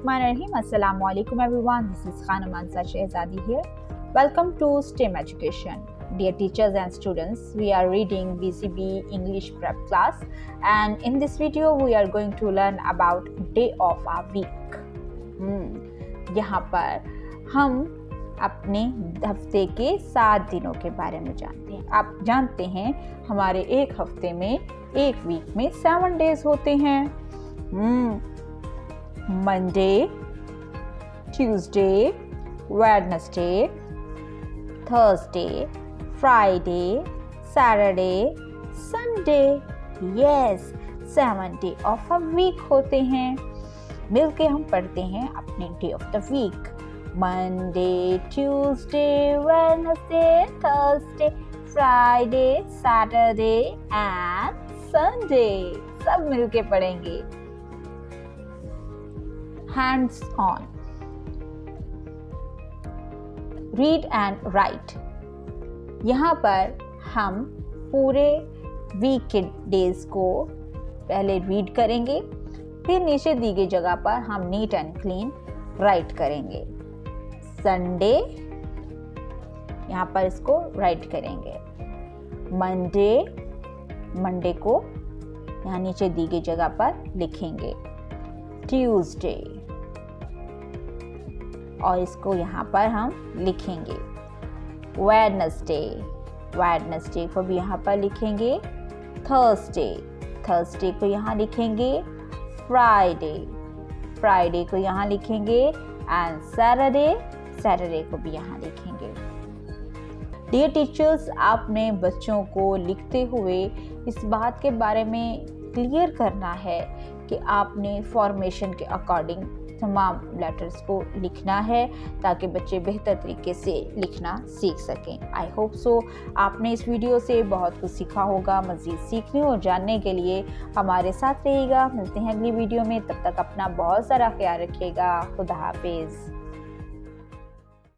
Bismillahirrahmanirrahim. Assalamu alaikum everyone. This is Khanum Ansar Shehzadi here. Welcome to STEM Education. Dear teachers and students, we are reading BCB English Prep class, and in this video we are going to learn about day of our week. यहाँ पर हम अपने हफ्ते के 7 दिनों के बारे में जानते हैं। आप जानते हैं हमारे एक हफ्ते में, एक वीक में 7 डेज होते हैं। Monday, Tuesday, Wednesday, Thursday, Friday, Saturday, Sunday. Yes, 7 day of a week होते हैं। मिलके हम पढ़ते हैं अपने day of the week. Monday, Tuesday, Wednesday, Thursday, Friday, Saturday and Sunday. सब मिलके पढ़ेंगे। Hands on. Read and write. यहाँ पर हम पूरे वीक के डेज को पहले रीड करेंगे, फिर नीचे दी गई जगह पर हम नीट एंड क्लीन राइट करेंगे। संडे, यहाँ पर इसको राइट करेंगे। मंडे को यहाँ नीचे दी गई जगह पर लिखेंगे। ट्यूसडे, और इसको यहाँ पर हम लिखेंगे। वेडनेसडे को भी यहाँ पर लिखेंगे। थर्सडे को यहाँ लिखेंगे। फ्राइडे को यहाँ लिखेंगे एंड सैटरडे को भी यहाँ लिखेंगे। डियर टीचर्स, आपने बच्चों को लिखते हुए इस बात के बारे में क्लियर करना है कि आपने फॉर्मेशन के अकॉर्डिंग तमाम लेटर्स को लिखना है ताकि बच्चे बेहतर तरीके से लिखना सीख सकें। आई होप सो आपने इस वीडियो से बहुत कुछ सीखा होगा। मज़ीद सीखने और जानने के लिए हमारे साथ रहिएगा। मिलते हैं अगली वीडियो में, तब तक अपना बहुत सारा ख्याल रखिएगा। खुदा हाफिज़।